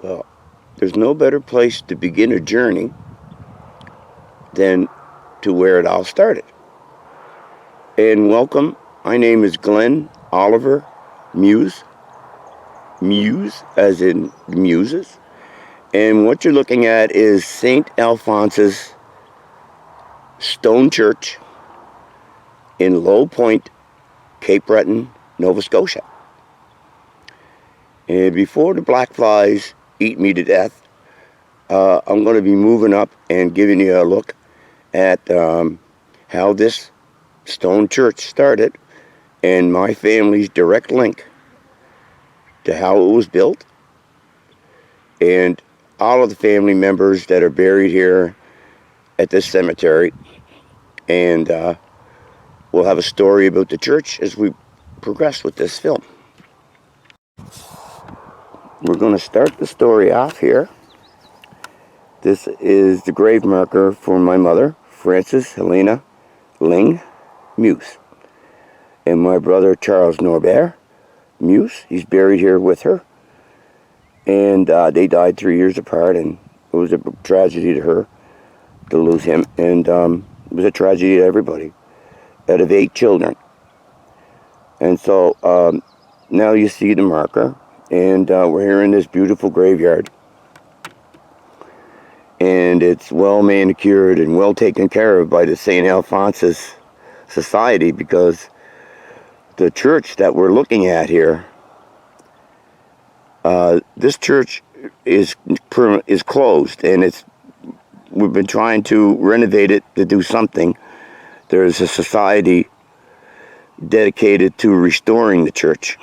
Well, there's no better place to begin a journey than to where it all started. And welcome. My name is Glenn Oliver Muise. Muse, as in the Muses. And what you're looking at is St. Alphonsus Stone Church in Low Point, Cape Breton, Nova Scotia. And before the black flies eat me to death, I'm going to be moving up and giving you a look at how this stone church started and my family's direct link to how it was built and all of the family members that are buried here at this cemetery. And we'll have a story about the church as we progress with this film. We're going to start the story off here. This is the grave marker for my mother, Frances Helena Ling Muise, and my brother Charles Norbert Muise. He's buried here with her, and they died 3 years apart, and it was a tragedy to her to lose him, and it was a tragedy to everybody. Out of 8 children, and so now you see the marker, and we're here in this beautiful graveyard, and it's well manicured and well taken care of by the St. Alphonsus Society, because the church that we're looking at here, this church is closed, and we've been trying to renovate it to do something. There's a society dedicated to restoring the church.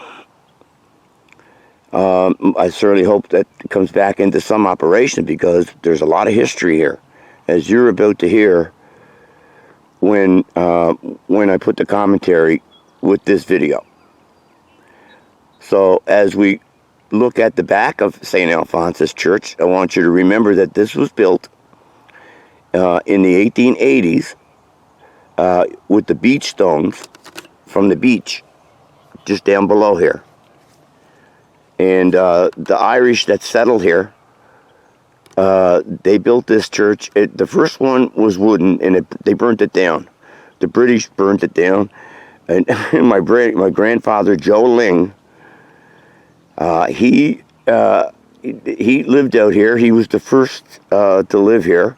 I certainly hope that it comes back into some operation, because there's a lot of history here, as you're about to hear when I put the commentary with this video. So as we look at the back of St. Alphonsus Church, I want you to remember that this was built in the 1880s with the beach stones from the beach just down below here. And the Irish that settled here, they built this church. The first one was wooden, and they burnt it down. The British burnt it down. And my grandfather, Joe Ling, he lived out here. He was the first to live here,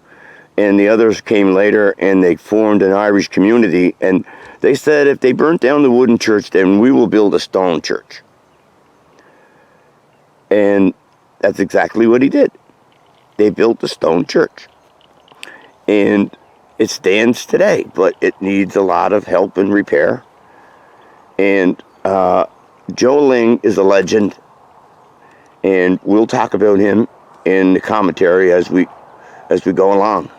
and the others came later, and they formed an Irish community. And they said, if they burnt down the wooden church, then we will build a stone church. And that's exactly what he did. They built a stone church. And it stands today, but it needs a lot of help and repair. And Joe Ling is a legend, and we'll talk about him in the commentary as we go along.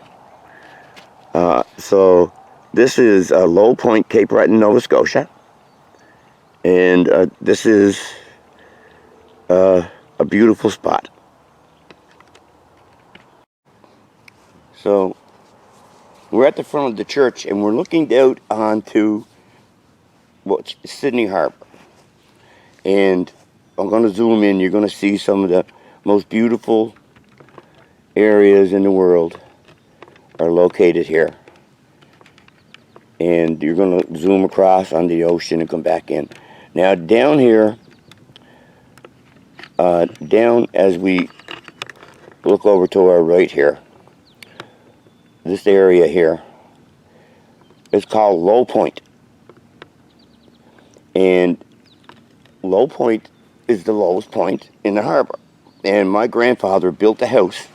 So this is Low Point, Cape Breton, Nova Scotia, and this is a beautiful spot. So we're at the front of the church, and we're looking out onto Sydney Harbor. And I'm going to zoom in. You're going to see some of the most beautiful areas in the world are located here. And you're going to zoom across on the ocean and come back in. Now down here, down as we look over to our right here, this area here is called Low Point. And Low Point is the lowest point in the harbor. And my grandfather built a house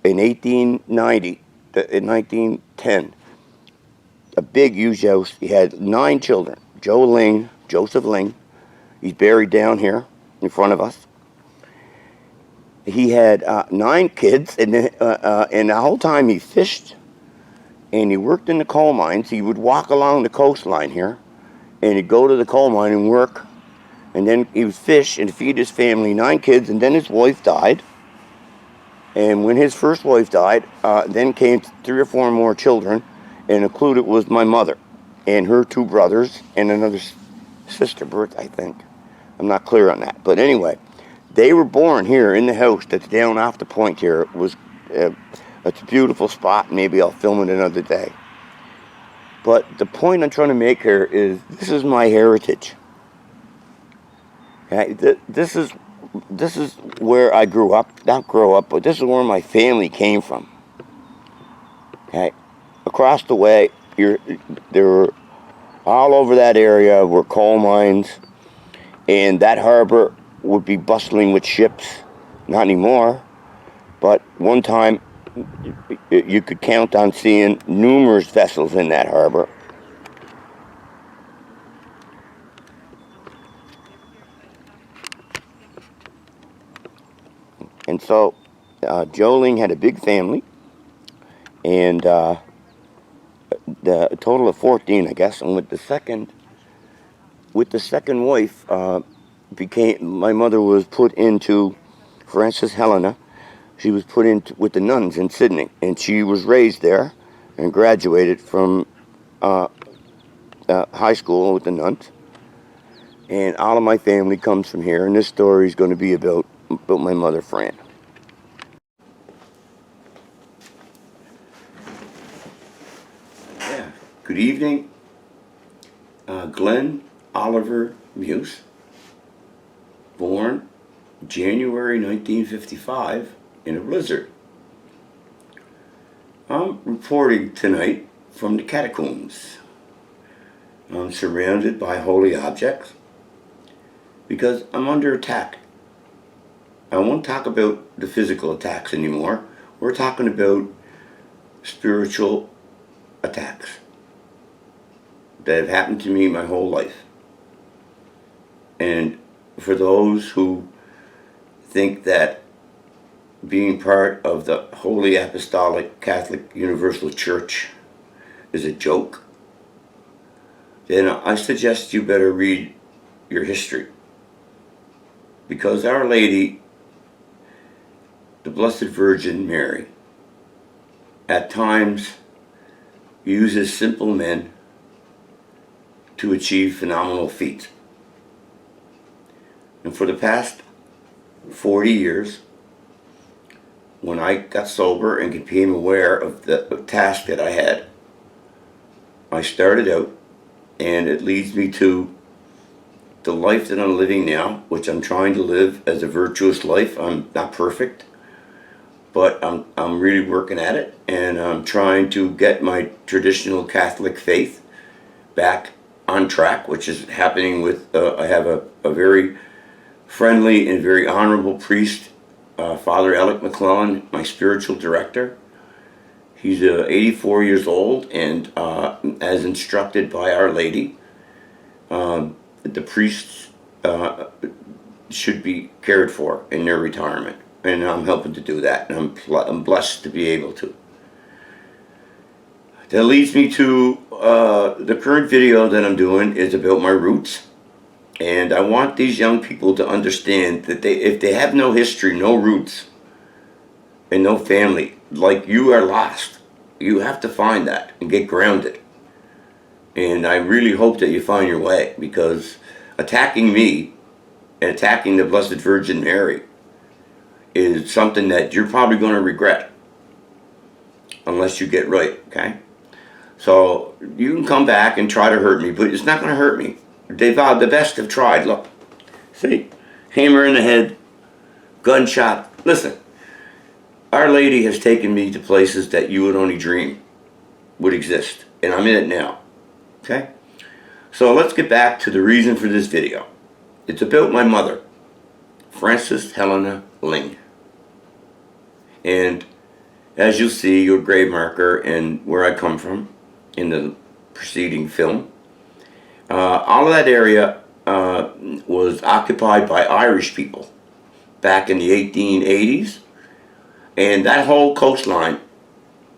in 1890, in 1910. A big, huge house. He had 9 children. Joseph Ling. He's buried down here in front of us. He had 9 kids, and the whole time he fished, and he worked in the coal mines. He would walk along the coastline here, and he'd go to the coal mine and work, and then he would fish and feed his family, 9 kids, and then his wife died. And when his first wife died, then came 3 or 4 more children, and included was my mother and her 2 brothers and another sister, Bert, I think. I'm not clear on that. But anyway, They were born here in the house that's down off the point here. It's a beautiful spot. Maybe I'll film it another day. But the point I'm trying to make here is this is my heritage. Okay? This is where I grew up. Not grow up, but this is where my family came from. Okay? Across the way, there were all over that area were coal mines, and that harbor would be bustling with ships. Not anymore, but one time you could count on seeing numerous vessels in that harbor. And so Joe Ling had a big family, and a total of 14, I guess. And with the second wife, my mother was put into Helena. She was put in with the nuns in Sydney, and she was raised there and graduated from high school with the nuns. And all of my family comes from here, and this story is going to be about my mother, Fran. Yeah. Good evening, Glenn Oliver Muise, born January 1955 in a blizzard. I'm reporting tonight from the catacombs. I'm surrounded by holy objects because I'm under attack. I won't talk about the physical attacks anymore. We're talking about spiritual attacks that have happened to me my whole life. And for those who think that being part of the Holy Apostolic Catholic Universal Church is a joke, then I suggest you better read your history. Because Our Lady, the Blessed Virgin Mary, at times uses simple men to achieve phenomenal feats. And for the past 40 years, when I got sober and became aware of the task that I had, I started out, and it leads me to the life that I'm living now, which I'm trying to live as a virtuous life. I'm not perfect, but I'm really working at it, and I'm trying to get my traditional Catholic faith back on track, which is happening with, I have a very friendly and very honorable priest, Father Alec McClellan, my spiritual director. He's 84 years old, and as instructed by Our Lady, the priests should be cared for in their retirement, and I'm helping to do that, and I'm blessed to be able to. That leads me to the current video that I'm doing is about my roots. And I want these young people to understand that if they have no history, no roots, and no family, like, you are lost. You have to find that and get grounded. And I really hope that you find your way, because attacking me and attacking the Blessed Virgin Mary is something that you're probably going to regret unless you get right, okay? So you can come back and try to hurt me, but it's not going to hurt me. The best have tried. Look, see, hammer in the head, gunshot. Listen, Our Lady has taken me to places that you would only dream would exist, and I'm in it now. Okay, so let's get back to the reason for this video. It's about my mother, Frances Helena Ling, and as you'll see, your grave marker and where I come from in the preceding film. All of that area was occupied by Irish people back in the 1880s, and that whole coastline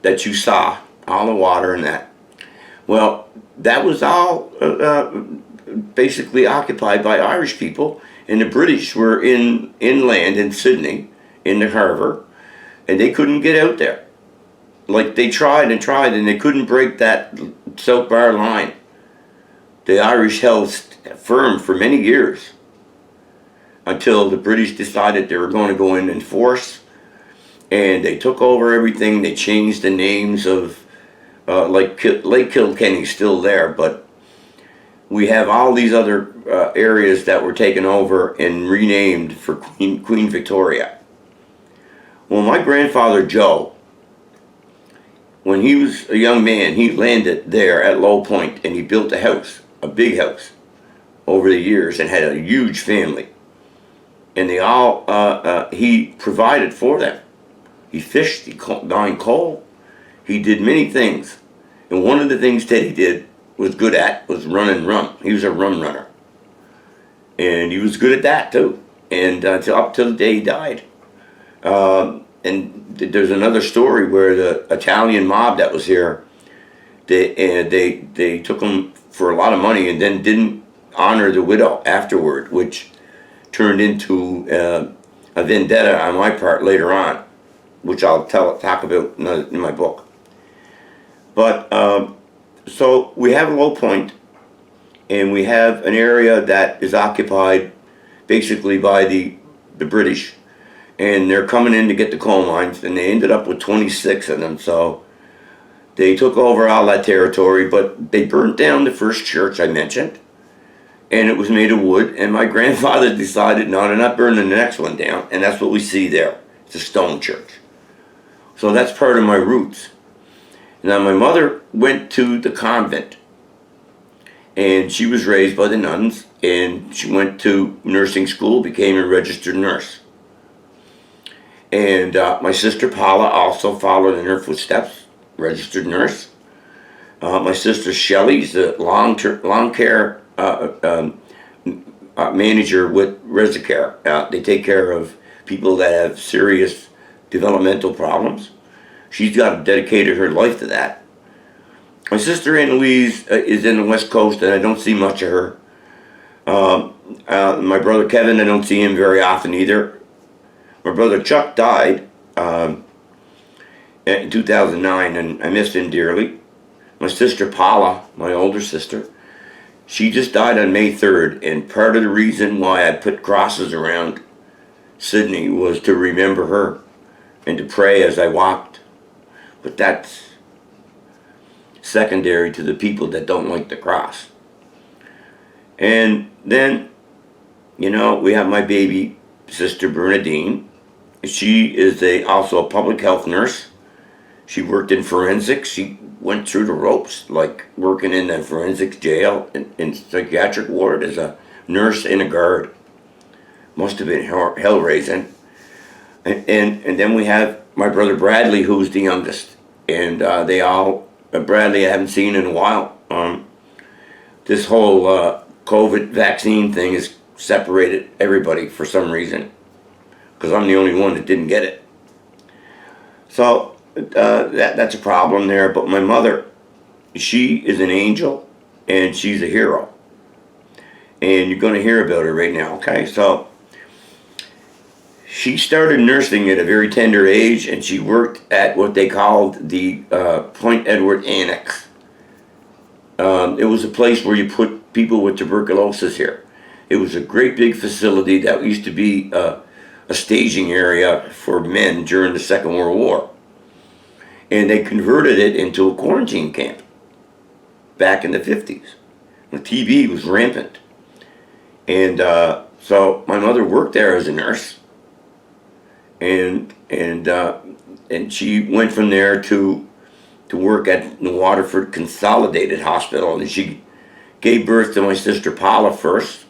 that you saw, all the water and that, well, that was all basically occupied by Irish people, and the British were inland in Sydney, in the harbour, and they couldn't get out there. Like, they tried and tried, and they couldn't break that South Bar line. The Irish held firm for many years. until the British decided they were going to go in force, and they took over everything. They changed the names of, like Lake Kilkenny's still there, but we have all these other areas that were taken over and renamed for Queen Victoria. Well, my grandfather Joe, when he was a young man, he landed there at Low Point, and he built a house, a big house, over the years, and had a huge family. And they all, he provided for them. He fished, he mined coal, he did many things. And one of the things that he did, was good at, was run and rum. He was a rum runner. And he was good at that too. And up till the day he died. And there's another story where the Italian mob that was here, they took him for a lot of money and then didn't honor the widow afterward, which turned into a vendetta on my part later on, which I'll talk about in my book. But so we have Low Point, and we have an area that is occupied basically by the British, and they're coming in to get the coal mines, and they ended up with 26 of them. So they took over all that territory, but they burnt down the first church I mentioned, and it was made of wood, and my grandfather decided, no, they're not burning the next one down, and that's what we see there. It's a stone church. So that's part of my roots. Now, my mother went to the convent, and she was raised by the nuns, and she went to nursing school, became a registered nurse. And my sister Paula also followed in her footsteps, registered nurse. My sister Shelley's a long care manager with Resicare. They take care of people that have serious developmental problems. She's dedicated her life to that. My sister Ann Louise is in the West Coast, and I don't see much of her. My brother Kevin, I don't see him very often either. My brother Chuck died in 2009, and I missed him dearly. My sister Paula, my older sister, she just died on May 3rd, and part of the reason why I put crosses around Sydney was to remember her and to pray as I walked. But that's secondary to the people that don't like the cross. And then, we have my baby sister Bernadine. She is also a public health nurse. She worked in forensics. She went through the ropes, like working in the forensics jail in psychiatric ward as a nurse and a guard. Must have been hell-raising. And then we have my brother Bradley, who's the youngest. And Bradley I haven't seen in a while. This whole COVID vaccine thing has separated everybody for some reason, because I'm the only one that didn't get it. So that's a problem there. But my mother, she is an angel, and she's a hero. And you're going to hear about her right now, okay? So she started nursing at a very tender age, and she worked at what they called the Point Edward Annex. It was a place where you put people with tuberculosis here. It was a great big facility that used to be a staging area for men during the Second World War. And they converted it into a quarantine camp back in the 50s. The TB was rampant. And so my mother worked there as a nurse. And she went from there to work at the Waterford Consolidated Hospital, and she gave birth to my sister Paula first,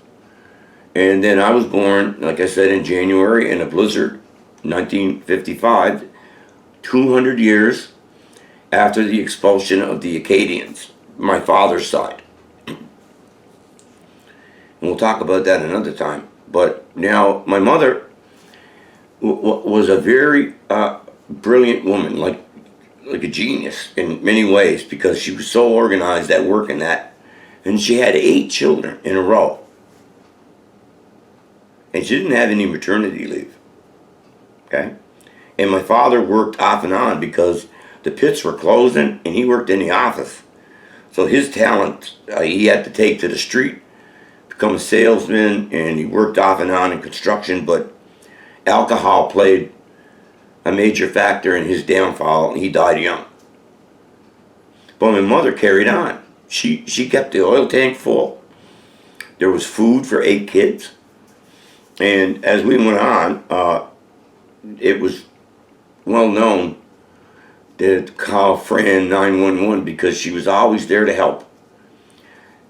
and then I was born, like I said, in January in a blizzard, 1955, 200 years after the expulsion of the Acadians, my father's side. And we'll talk about that another time. But now my mother was a very brilliant woman, like a genius in many ways, because she was so organized at work in that. And she had 8 children in a row. And she didn't have any maternity leave. Okay? And my father worked off and on because the pits were closing and he worked in the office. So his talent he had to take to the street, become a salesman, and he worked off and on in construction, but alcohol played a major factor in his downfall, and he died young. But my mother carried on. She kept the oil tank full. There was food for 8 kids. And as we went on, it was well known to call Fran 911 because she was always there to help.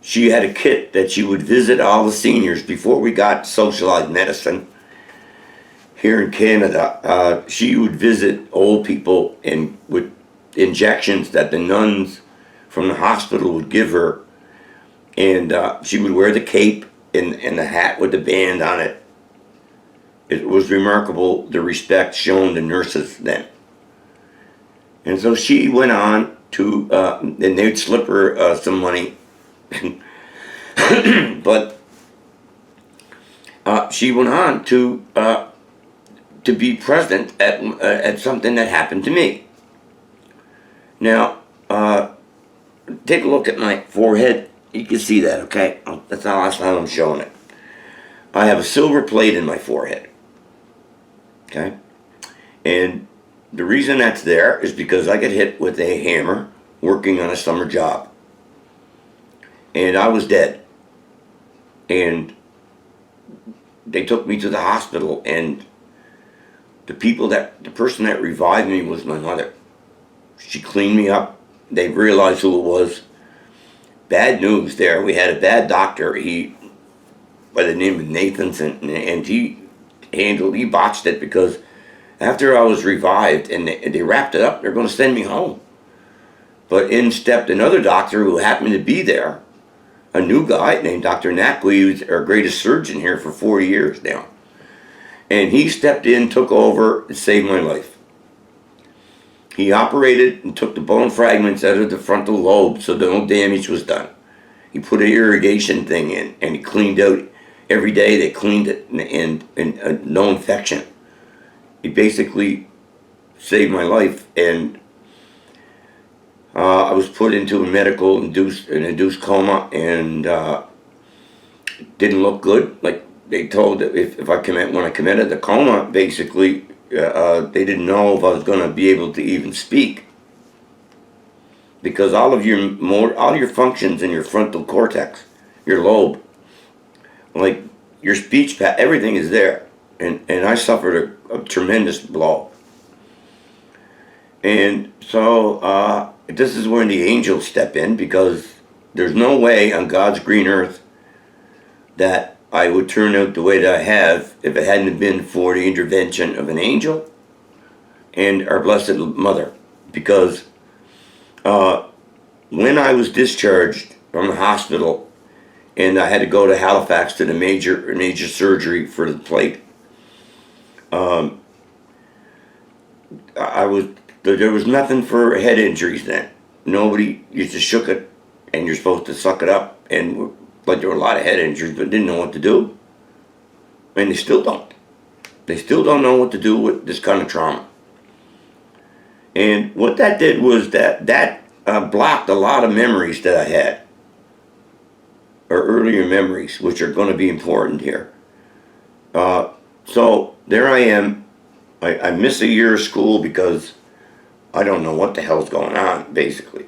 She had a kit that she would visit all the seniors before we got socialized medicine here in Canada. She would visit old people and with injections that the nuns from the hospital would give her, and she would wear the cape and the hat with the band on it. It was remarkable the respect shown to nurses then. And so she went on to, and they'd slip her some money, but she went on to be present at something that happened to me. Now, take a look at my forehead. You can see that, okay? That's how I'm showing it. I have a silver plate in my forehead, okay? And the reason that's there is because I got hit with a hammer working on a summer job. And I was dead. And they took me to the hospital, and the person that revived me was my mother. She cleaned me up. They realized who it was. Bad news there. We had a bad doctor, by the name of Nathanson, and he botched it because after I was revived and they wrapped it up, they're going to send me home. But in stepped another doctor who happened to be there, a new guy named Dr. Nakwi, who's our greatest surgeon here for 4 years now. And he stepped in, took over, and saved my life. He operated and took the bone fragments out of the frontal lobe so that no damage was done. He put an irrigation thing in, and he cleaned out every day. They cleaned it, and no infection. He basically saved my life, and I was put into a medical induced coma, and it didn't look good. Like they told that when I committed the coma, basically they didn't know if I was going to be able to even speak, because all your functions in your frontal cortex, your lobe, like your speech everything is there, and I suffered a tremendous blow. And so this is when the angels step in, because there's no way on God's green earth that I would turn out the way that I have if it hadn't been for the intervention of an angel and our Blessed Mother. Because when I was discharged from the hospital and I had to go to Halifax to the major surgery for the plate, there was nothing for head injuries then. Nobody, you just shook it and you're supposed to suck it up. But there were a lot of head injuries, but didn't know what to do. And they still don't. They still don't know what to do with this kind of trauma. And what that did was that blocked a lot of memories that I had, or earlier memories, which are going to be important here. So there I am. I miss a year of school because I don't know what the hell's going on, basically.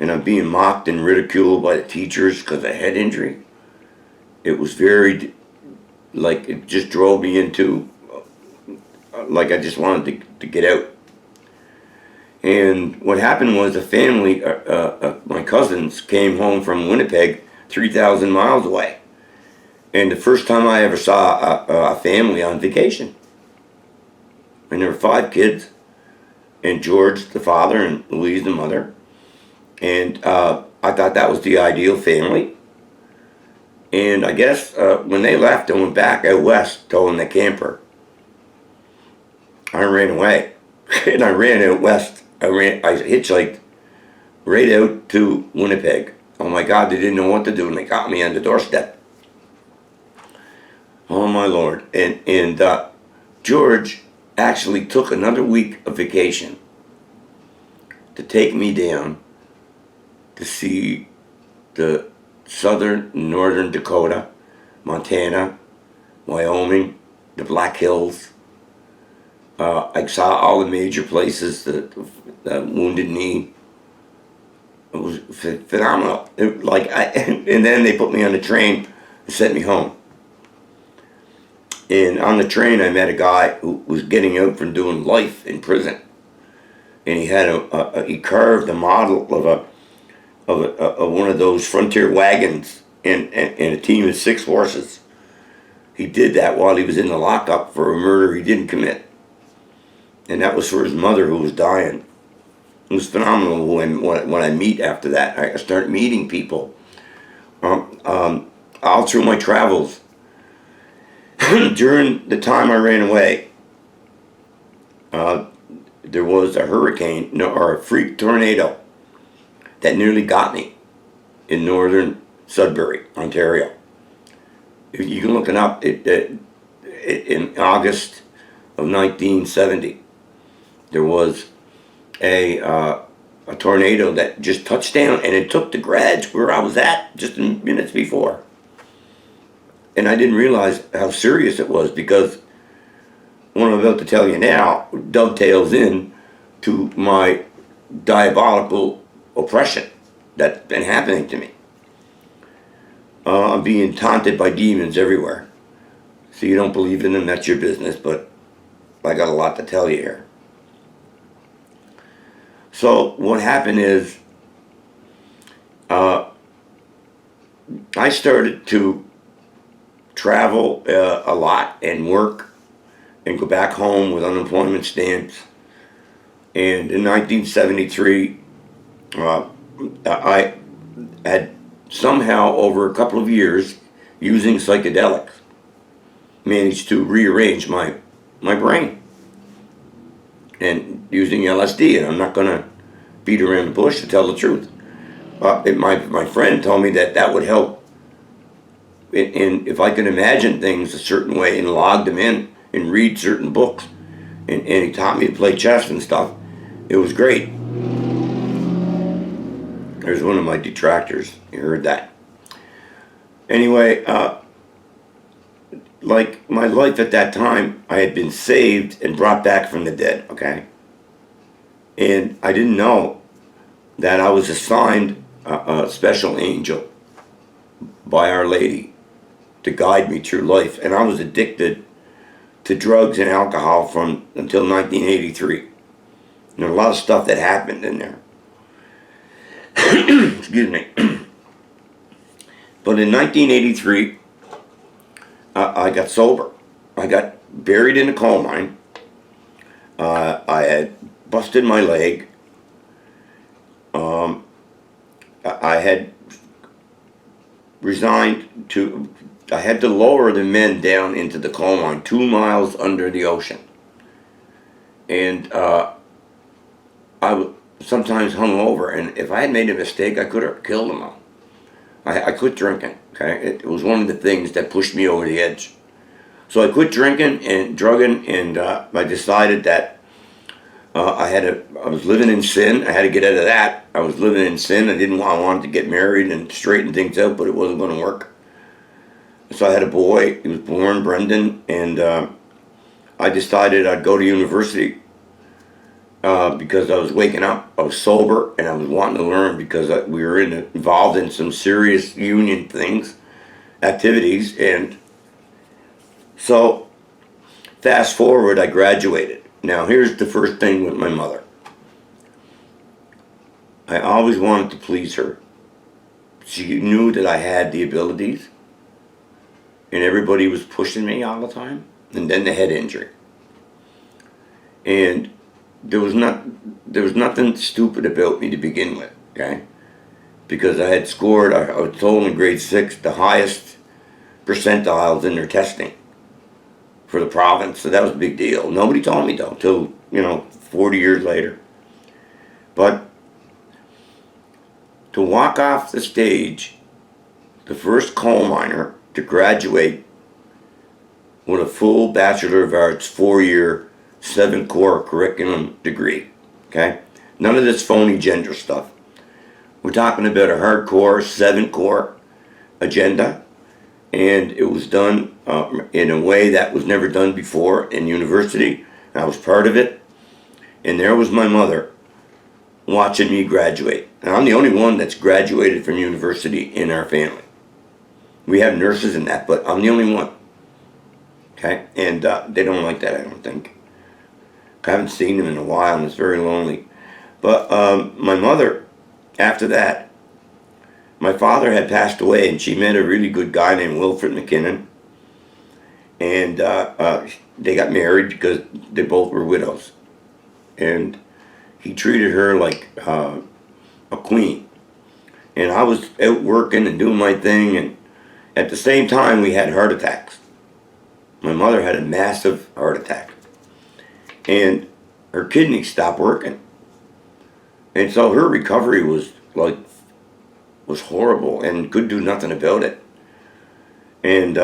And I'm being mocked and ridiculed by the teachers because of head injury. It was very, it just drove me into, I just wanted to get out. And what happened was a family, my cousins, came home from Winnipeg, 3,000 miles away. And the first time I ever saw a family on vacation. And there were 5 kids, and George, the father, and Louise, the mother. And I thought that was the ideal family. And I guess when they left and went back out west, towing the camper, I ran away. And I ran out west. I hitchhiked right out to Winnipeg. Oh my God, they didn't know what to do, and they got me on the doorstep. Oh my Lord. And George actually took another week of vacation to take me down to see the southern, northern Dakota, Montana, Wyoming, the Black Hills. I saw all the major places, the Wounded Knee. It was phenomenal. And then they put me on the train and sent me home. And on the train, I met a guy who was getting out from doing life in prison, and he had he carved a model of one of those frontier wagons and a team of 6 horses. He did that while he was in the lockup for a murder he didn't commit, and that was for his mother who was dying. It was phenomenal when I meet after that. I start meeting people all through my travels. During the time I ran away, there was a hurricane, or a freak tornado, that nearly got me in northern Sudbury, Ontario. You can look it up. In August of 1970, there was a tornado that just touched down, and it took the garage where I was at just minutes before. And I didn't realize how serious it was, because what I'm about to tell you now dovetails in to my diabolical oppression that's been happening to me. I'm being taunted by demons everywhere. So you don't believe in them, that's your business, but I got a lot to tell you here. So what happened is, I started to travel a lot and work and go back home with unemployment stamps. And in 1973, I had somehow, over a couple of years, using psychedelics, managed to rearrange my brain. And using LSD, and I'm not going to beat around the bush to tell the truth. My friend told me that would help. And if I could imagine things a certain way and log them in and read certain books, and he taught me to play chess and stuff, it was great. There's one of my detractors. You heard that. Anyway, like my life at that time, I had been saved and brought back from the dead, okay? And I didn't know that I was assigned a special angel by Our Lady to guide me through life. And I was addicted to drugs and alcohol until 1983. And a lot of stuff that happened in there. Excuse me. But in 1983, I got sober. I got buried in a coal mine. I had busted my leg. I had resigned to. I had to lower the men down into the coal mine 2 miles under the ocean. And I sometimes hung over, and if I had made a mistake, I could have killed them all. I quit drinking, okay? It was one of the things that pushed me over the edge. So I quit drinking and drugging, and I decided that I was living in sin. I had to get out of that. I was living in sin. I wanted to get married and straighten things out, but it wasn't going to work. So I had a boy. He was born, Brendan, and I decided I'd go to university because I was waking up. I was sober, and I was wanting to learn, because we were involved in some serious union things, activities, and so fast forward, I graduated. Now here's the first thing with my mother. I always wanted to please her. She knew that I had the abilities, and everybody was pushing me all the time. And then the head injury. And there was nothing stupid about me to begin with, okay? Because I had scored, I was told in grade 6, the highest percentiles in their testing for the province, so that was a big deal. Nobody told me though, till 40 years later. But to walk off the stage, the first coal miner to graduate with a full Bachelor of Arts, 4-year, 7-core curriculum degree, okay? None of this phony gender stuff. We're talking about a hardcore 7-core agenda, and it was done in a way that was never done before in university. I was part of it, and there was my mother watching me graduate. And I'm the only one that's graduated from university in our family. We have nurses and that, but I'm the only one. Okay, and they don't like that, I don't think. I haven't seen them in a while, and it's very lonely. But my mother, after that, my father had passed away, and she met a really good guy named Wilfred McKinnon, and they got married because they both were widows, and he treated her like a queen. And I was out working and doing my thing, and at the same time we had heart attacks. My mother had a massive heart attack, and her kidneys stopped working, and so her recovery was horrible and could do nothing about it. And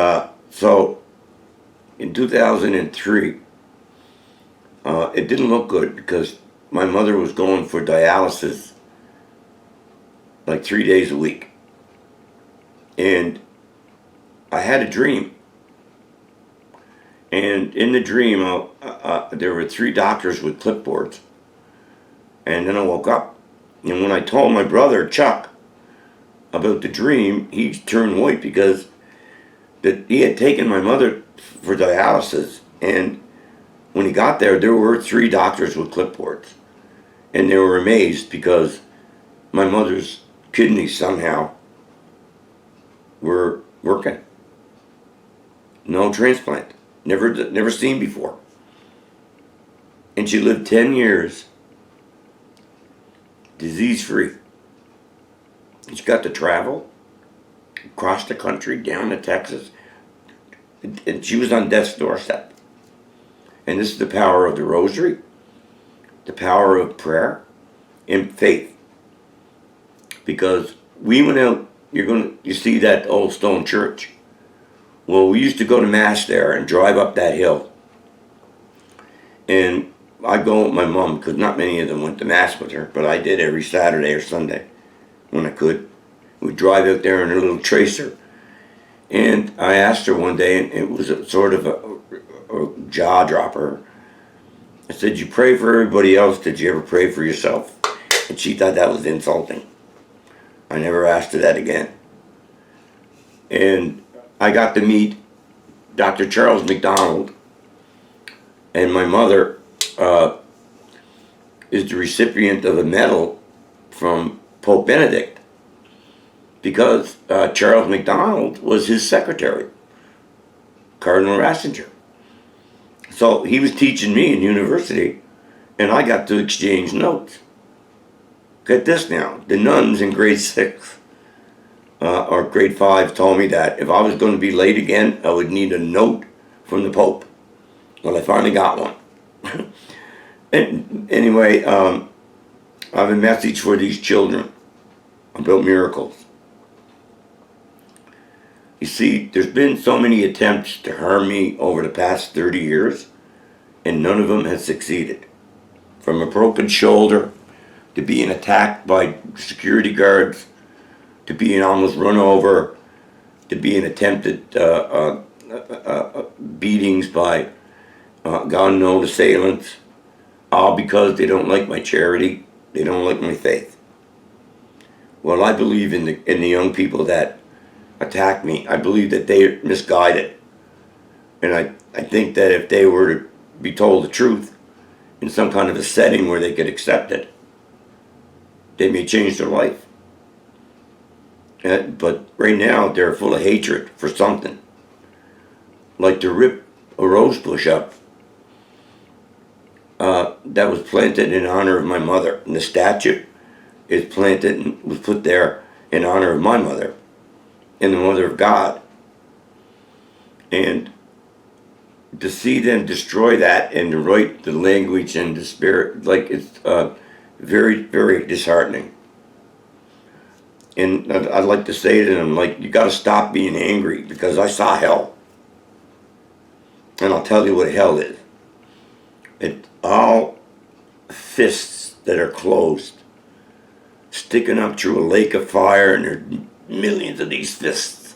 so in 2003, it didn't look good because my mother was going for dialysis like 3 days a week. And I had a dream. And in the dream, there were 3 doctors with clipboards. And then I woke up. And when I told my brother, Chuck, about the dream, he turned white because he had taken my mother for dialysis. And when he got there were 3 doctors with clipboards. And they were amazed because my mother's kidneys somehow were working. No transplant. Never seen before. And she lived 10 years disease-free. She got to travel across the country, down to Texas. And she was on death's doorstep. And this is the power of the rosary, the power of prayer, and faith. Because we went out, you see that old stone church. Well, we used to go to Mass there and drive up that hill. And I'd go with my mom, because not many of them went to Mass with her, but I did every Saturday or Sunday when I could. We'd drive out there in a little tracer. And I asked her one day, and it was a sort of a jaw dropper. I said, "You pray for everybody else, did you ever pray for yourself?" And she thought that was insulting. I never asked her that again. And I got to meet Dr. Charles McDonald, and my mother is the recipient of a medal from Pope Benedict because Charles McDonald was his secretary, Cardinal Ratzinger. So he was teaching me in university, and I got to exchange notes. Get this now, the nuns in grade 6 or grade 5 told me that if I was going to be late again, I would need a note from the Pope. Well, I finally got one. And anyway, I have a message for these children about miracles. You see, there's been so many attempts to harm me over the past 30 years, and none of them has succeeded. From a broken shoulder, to being attacked by security guards, to being almost run over, to being attempted beatings by God-known assailants, all because they don't like my charity, they don't like my faith. Well, I believe in the young people that attack me. I believe that they're misguided. And I think that if they were to be told the truth in some kind of a setting where they could accept it, they may change their life. But right now, they're full of hatred for something. Like to rip a rose bush up that was planted in honor of my mother. And the statue is planted and was put there in honor of my mother and the mother of God. And to see them destroy that and to write the language and the spirit, like it's very, very disheartening. And I'd like to say to them, like, you got to stop being angry because I saw hell. And I'll tell you what hell is. It's all fists that are closed, sticking up through a lake of fire, and there are millions of these fists.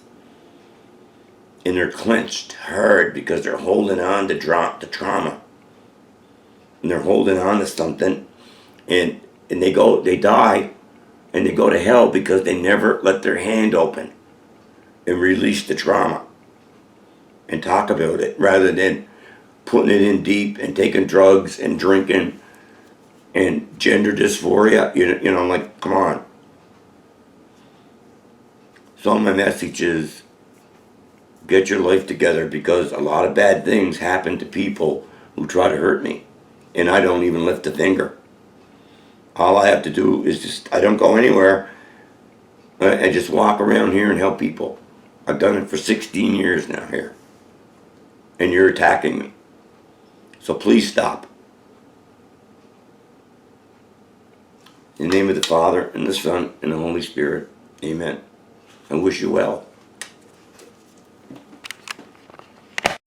and they're clenched hard because they're holding on to the trauma, and they're holding on to something, and they die, and they go to hell because they never let their hand open and release the trauma and talk about it, rather than putting it in deep and taking drugs and drinking and gender dysphoria. You know, like, come on. So my message is, get your life together, because a lot of bad things happen to people who try to hurt me, and I don't even lift a finger. All I have to do is I don't go anywhere. I just walk around here and help people. I've done it for 16 years now here, and you're attacking me. So please stop. In the name of the Father, and the Son, and the Holy Spirit, amen. I wish you well.